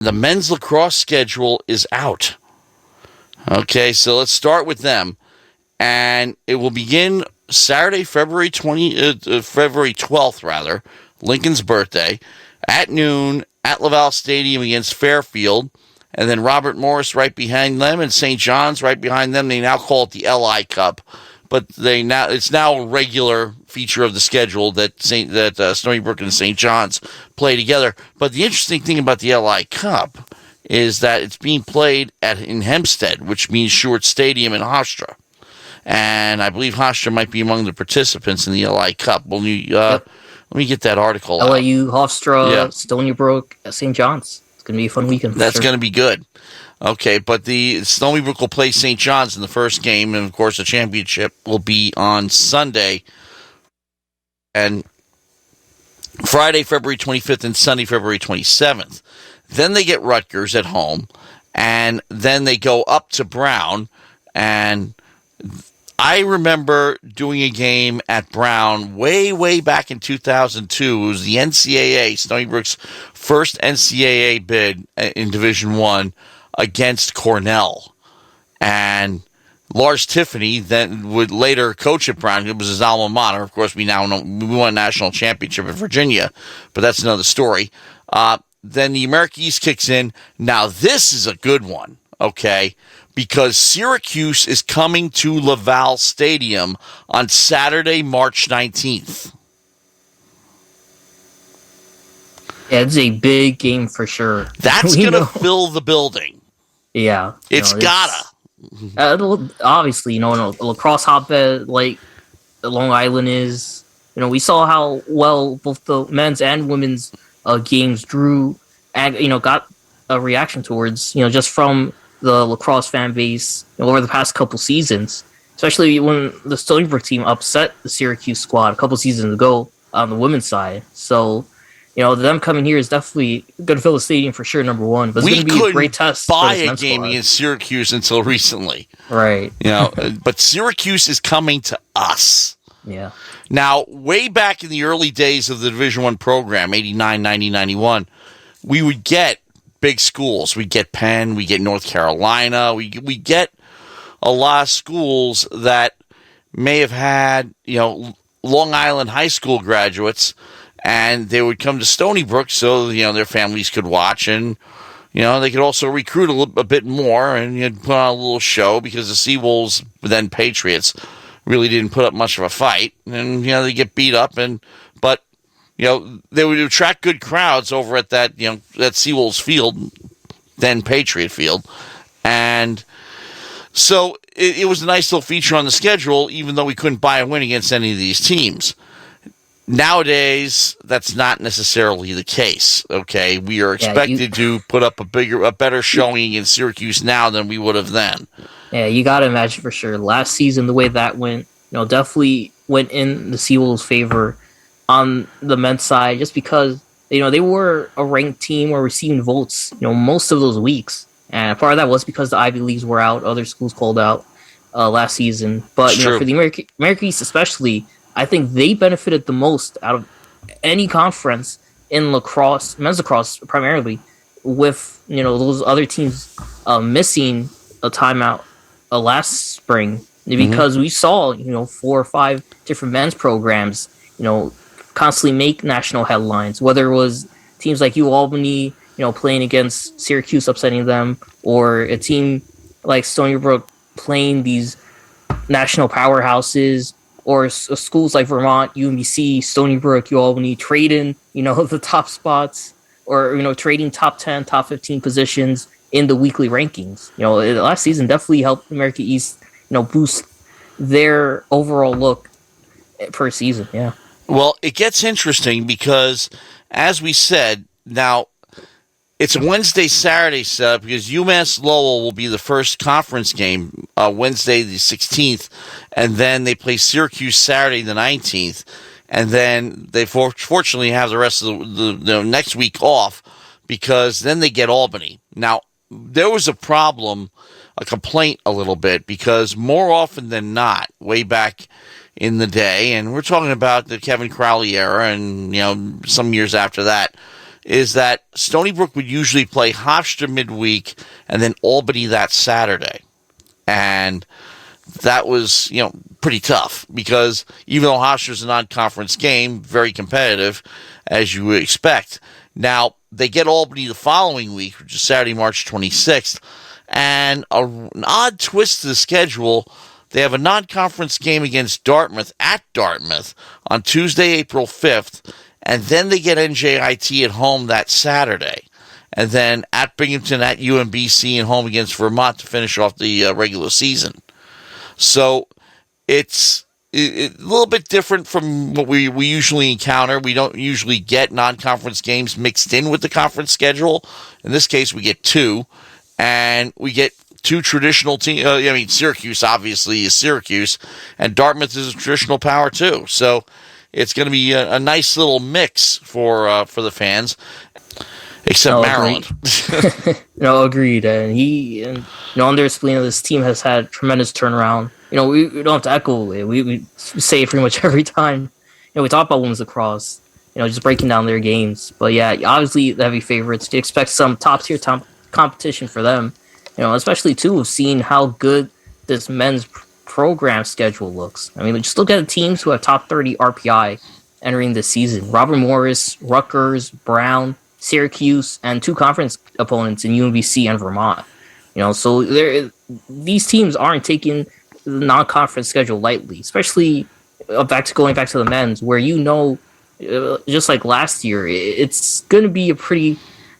the men's lacrosse schedule is out. Okay, so let's start with them. And it will begin Saturday, February 12th, rather, Lincoln's birthday, at noon at Laval Stadium against Fairfield. And then Robert Morris right behind them and St. John's right behind them. They now call it the LI Cup. But it's now a regular feature of the schedule that Stony Brook and St. John's play together. But the interesting thing about the LI Cup is that it's being played in Hempstead, which means Short Stadium in Hofstra. And I believe Hofstra might be among the participants in the LI Cup. Let me get that article out. LIU, Hofstra, Stony Brook, St. John's. It's going to be a fun weekend. That's going to be good. Okay, but the Stony Brook will play St. John's in the first game, and of course the championship will be on Sunday and Friday, February 25th, and Sunday, February 27th. Then they get Rutgers at home, and then they go up to Brown, and I remember doing a game at Brown way, way back in 2002. It was the NCAA, Stony Brook's first NCAA bid in Division I against Cornell. And Lars Tiffany then would later coach at Brown. It was his alma mater. Of course, we now know we won a national championship in Virginia, but that's another story. Then the America East kicks in. Now, this is a good one, okay? Because Syracuse is coming to Laval Stadium on Saturday, March 19th. Yeah, it's a big game for sure. That's going to fill the building. Yeah. It's gotta. Obviously, in a lacrosse hotbed like Long Island is, we saw how well both the men's and women's games drew and, got a reaction towards, just from the lacrosse fan base over the past couple seasons, especially when the Stony Brook team upset the Syracuse squad a couple seasons ago on the women's side. So, them coming here is definitely going to fill the stadium for sure, number one. But it's going to be a great test. Buy a game against Syracuse until recently. Right. But Syracuse is coming to us. Yeah. Now, way back in the early days of the Division I program, 89, 90, 91, we would get big schools. We get Penn, we get North Carolina, we get a lot of schools that may have had, Long Island high school graduates, and they would come to Stony Brook so, their families could watch, and, they could also recruit a bit more, and you'd put on a little show because the Seawolves, then Patriots, really didn't put up much of a fight, and, they get beat up, but they would attract good crowds over at that, that Seawolves field, then Patriot Field. And so it was a nice little feature on the schedule, even though we couldn't buy a win against any of these teams. Nowadays, that's not necessarily the case, okay? We are expected to put up a better showing against Syracuse now than we would have then. Yeah, you got to imagine for sure. Last season, the way that went, definitely went in the Seawolves' favor on the men's side, just because they were a ranked team or receiving votes most of those weeks, and part of that was because the Ivy Leagues were out, other schools called out last season. But for the America East especially, I think they benefited the most out of any conference in lacrosse, men's lacrosse primarily, with those other teams missing a timeout last spring, because we saw 4 or 5 different men's programs constantly make national headlines, whether it was teams like UAlbany, playing against Syracuse, upsetting them, or a team like Stony Brook playing these national powerhouses, or schools like Vermont, UMBC, Stony Brook, UAlbany trading, the top spots, or, trading top 10, top 15 positions in the weekly rankings. Last season definitely helped America East, boost their overall look per season. Yeah. Well, it gets interesting because, as we said, now it's a Wednesday-Saturday setup because UMass Lowell will be the first conference game Wednesday the 16th, and then they play Syracuse Saturday the 19th, and then they fortunately have the rest of the next week off because then they get Albany. Now, there was a complaint a little bit, because more often than not, way back in the day, and we're talking about the Kevin Crowley era and, some years after that, is that Stony Brook would usually play Hofstra midweek and then Albany that Saturday. And that was, pretty tough because even though Hofstra's a non-conference game, very competitive, as you would expect. Now, they get Albany the following week, which is Saturday, March 26th, and an odd twist to the schedule. They have a non-conference game against Dartmouth at Dartmouth on Tuesday, April 5th, and then they get NJIT at home that Saturday. And then at Binghamton, at UMBC, and home against Vermont to finish off the regular season. So it's a little bit different from what we usually encounter. We don't usually get non-conference games mixed in with the conference schedule. In this case, we get two, and we get two traditional teams. Syracuse obviously is Syracuse, and Dartmouth is a traditional power too. So it's going to be a nice little mix for the fans. Except Maryland. Agreed. And under his spleen, this team has had tremendous turnaround. We don't have to echo it. We say it pretty much every time. We talk about women's lacrosse, just breaking down their games. But yeah, obviously the heavy favorites. You expect some top-tier competition for them. Especially too, seeing how good this men's program schedule looks. Just look at the teams who have top 30 RPI entering this season. Robert Morris, Rutgers, Brown, Syracuse, and two conference opponents in UMBC and Vermont. So these teams aren't taking the non-conference schedule lightly, especially going back to the men's, where just like last year, it's going to be a pretty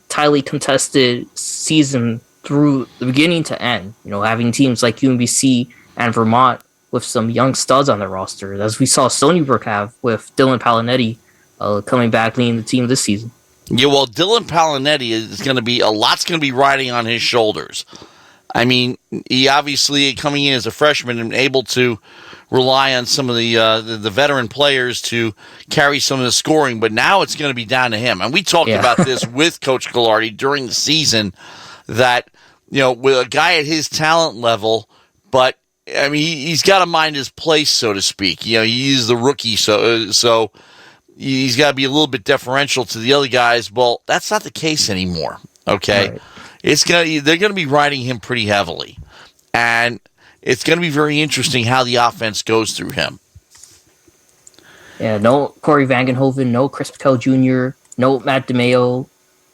tightly contested season through the beginning to end. Having teams like UMBC and Vermont with some young studs on their roster, as we saw Stony Brook have with Dylan Palinetti coming back leading the team this season. Yeah, well, Dylan Palinetti is going to be, a lot's going to be riding on his shoulders. He obviously, coming in as a freshman and able to rely on some of the veteran players to carry some of the scoring, but now it's going to be down to him. And we talked about this with Coach Gallardi during the season, that, with a guy at his talent level, but, he's got to mind his place, so to speak. He's the rookie, so he's got to be a little bit deferential to the other guys. Well, that's not the case anymore. Okay, right. They're going to be riding him pretty heavily, and it's going to be very interesting how the offense goes through him. Yeah, no Corey Vangenhoven, no Chris Patel Jr., no Matt DeMeo,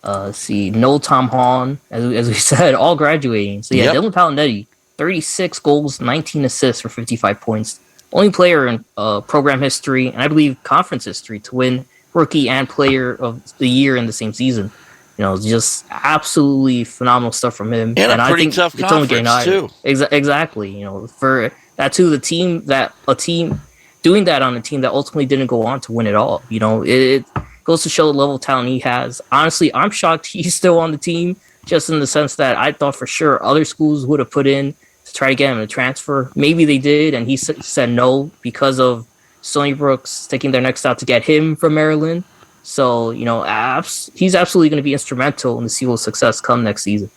no Tom Hahn, as we said, all graduating. So yeah, Dylan Palinetti, 36 goals, 19 assists for 55 points. Only player in program history, and I believe conference history, to win Rookie and Player of the Year in the same season. Just absolutely phenomenal stuff from him. And a pretty tough conference, too. Exactly. For that, too, a team doing that on a team that ultimately didn't go on to win it all. It goes to show the level of talent he has. Honestly, I'm shocked he's still on the team, just in the sense that I thought for sure other schools would have put in to try to get him to transfer. Maybe they did, and he said no because of Stony Brook's taking their next step to get him from Maryland. So, he's absolutely going to be instrumental in the Seawolves' success come next season.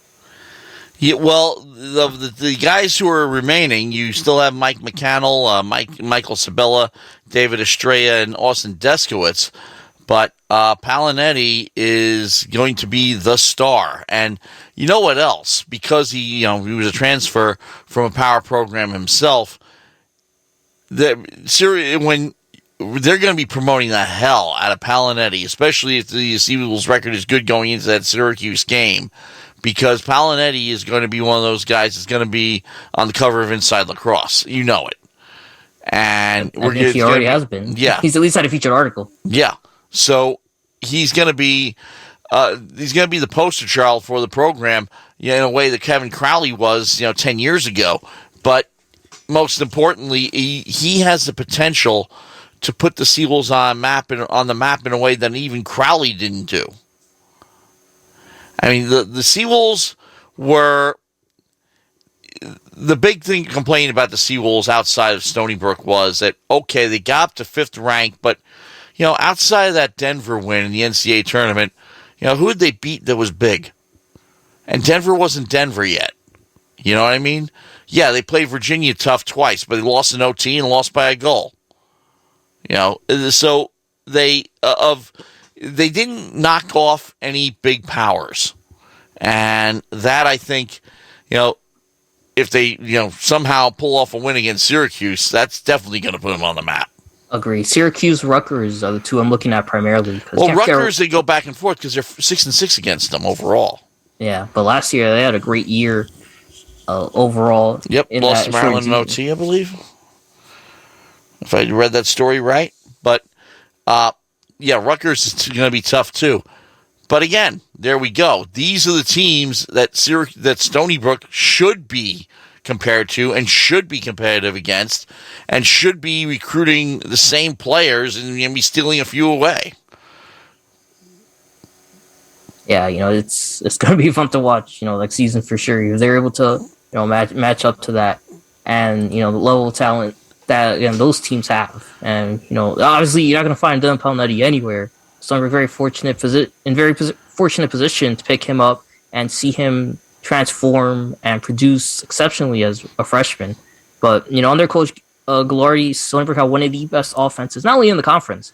Yeah, well, the guys who are remaining, you still have Mike McCannell, Michael Sabella, David Estrella, and Austin Deskowitz. But Palinetti is going to be the star. And you know what else? Because he was a transfer from a power program himself, when they're going to be promoting the hell out of Palinetti, especially if the Seawolves record is good going into that Syracuse game, because Palinetti is going to be one of those guys that's going to be on the cover of Inside Lacrosse. You know it. And he already has been. Yeah. He's at least had a featured article. Yeah. So he's going to be the poster child for the program, in a way that Kevin Crowley was, 10 years ago. But most importantly, he has the potential to put the Seawolves on the map in a way that even Crowley didn't do. The Seawolves were the big thing complaining about the Seawolves outside of Stony Brook was that, okay, they got up to 5th rank, but outside of that Denver win in the NCAA tournament, who did they beat that was big? And Denver wasn't Denver yet. You know what I mean? Yeah, they played Virginia tough twice, but they lost in OT and lost by a goal. So they they didn't knock off any big powers. And that, I think, if they, somehow pull off a win against Syracuse, that's definitely going to put them on the map. Agree. Syracuse, Rutgers are the two I'm looking at primarily. Well, Rutgers, they go back and forth because they're 6-6 against them overall. Yeah, but last year they had a great year overall. Yep, lost to Maryland in OT, I believe. If I read that story right. But, Rutgers is going to be tough too. But again, there we go. These are the teams that Stony Brook should be compared to and should be competitive against and should be recruiting the same players and be stealing a few away. Yeah, it's going to be fun to watch, next season for sure. If they're able to, match up to that and, the level of talent that those teams have. And, obviously you're not going to find Dylan Palnetti anywhere. So I'm very fortunate position to pick him up and see him transform and produce exceptionally as a freshman. But, under Coach Ghilardi, Stony Brook had one of the best offenses, not only in the conference,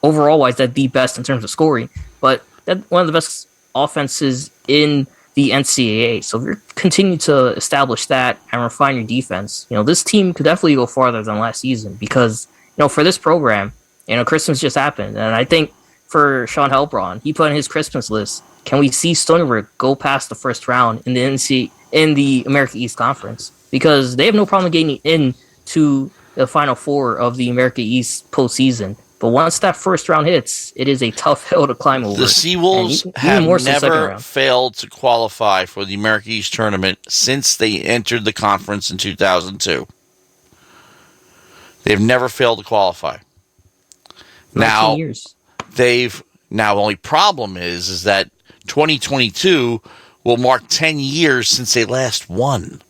overall-wise, that the best in terms of scoring, but that one of the best offenses in the NCAA. So if you continue to establish that and refine your defense, this team could definitely go farther than last season because, for this program, Christmas just happened. And I think for Sean Helbron, he put in his Christmas list, can we see Stony Brook go past the first round in the America East Conference? Because they have no problem getting into the Final Four of the America East postseason. But once that first round hits, it is a tough hill to climb over. The Seawolves have never failed to qualify for the America East tournament since they entered the conference in 2002. They've never failed to qualify. Now, the only problem is that 2022 will mark 10 years since they last won.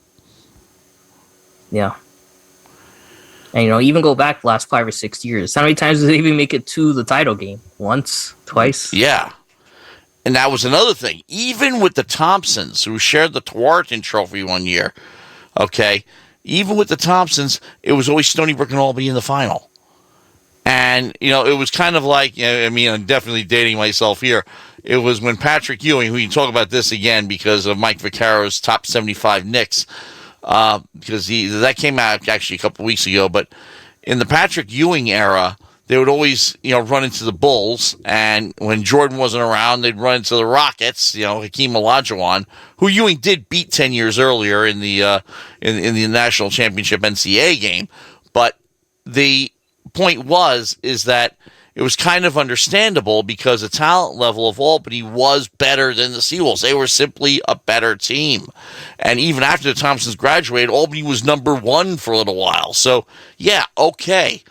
Yeah. And, even go back the last 5 or 6 years. How many times did they even make it to the title game? Once? Twice? Yeah. And that was another thing. Even with the Thompsons, who shared the Tewaaraton Trophy one year, okay, even with the Thompsons, it was always Stony Brook and Albany in the final. And, it was kind of like, I'm definitely dating myself here. It was when Patrick Ewing, we can talk about this again because of Mike Vaccaro's top 75 Knicks, because that came out actually a couple weeks ago. But in the Patrick Ewing era, they would always, run into the Bulls. And when Jordan wasn't around, they'd run into the Rockets, Hakeem Olajuwon, who Ewing did beat 10 years earlier in the in the national championship NCAA game. But the point is that it was kind of understandable because the talent level of Albany was better than the Seawolves. They were simply a better team. And even after the Thompsons graduated, Albany was number one for a little while. So, yeah, okay.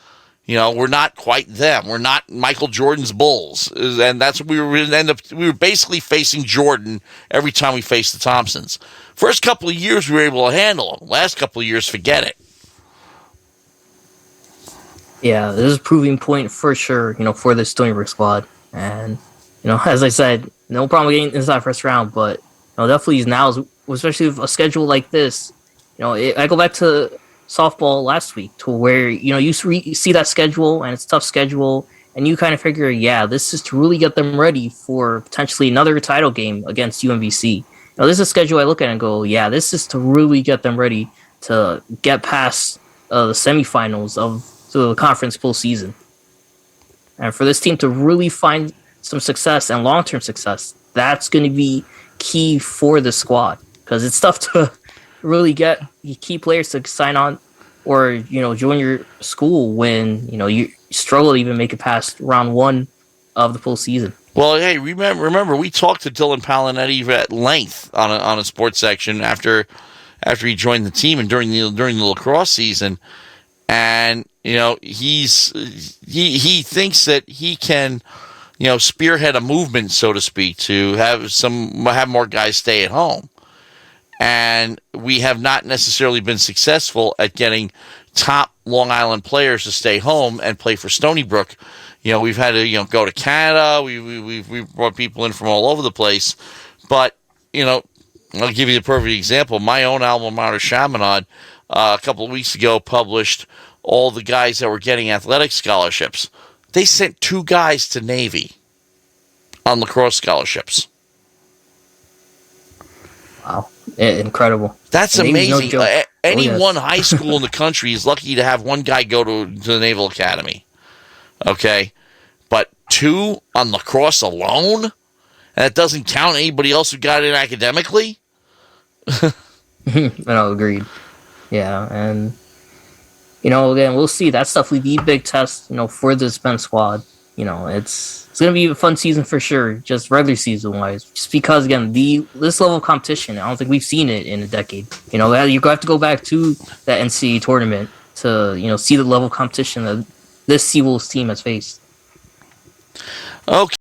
We're not quite them. We're not Michael Jordan's Bulls. And that's what we were basically facing Jordan every time we faced the Thompsons. First couple of years, we were able to handle them. Last couple of years, forget it. Yeah, this is a proving point for sure, for the Stony Brook squad. And, as I said, no problem getting inside first round, but, definitely now, especially with a schedule like this, I go back to softball last week to where, you see that schedule and it's a tough schedule and you kind of figure, yeah, this is to really get them ready for potentially another title game against UMBC. This is a schedule I look at and go, yeah, this is to really get them ready to get past the semifinals of the conference postseason. And for this team to really find some success and long-term success, that's going to be key for the squad because it's tough to really get key players to sign on or, join your school when, you struggle to even make it past round one of the postseason. Well, hey, remember we talked to Dylan Palnetti at length on a sports section after he joined the team and during the lacrosse season. And, he thinks that he can, spearhead a movement, so to speak, to have more guys stay at home. And we have not necessarily been successful at getting top Long Island players to stay home and play for Stony Brook. We've had to, go to Canada. We've brought people in from all over the place. But, I'll give you the perfect example. My own alma mater, Chaminade, a couple of weeks ago published all the guys that were getting athletic scholarships. They sent 2 guys to Navy on lacrosse scholarships. Wow. Incredible. That's And Navy's no amazing. joke. Any Oh, yes. one high school in the country is lucky to have one guy go to the Naval Academy. Okay? But 2 on lacrosse alone? And that doesn't count anybody else who got in academically? No, agreed. Yeah, and again, we'll see. That's definitely the big test, for this men's squad. It's gonna be a fun season for sure, just regular season wise. Just because again, this level of competition, I don't think we've seen it in a decade. You have to go back to that NCAA tournament to see the level of competition that this Seawolves team has faced. Okay.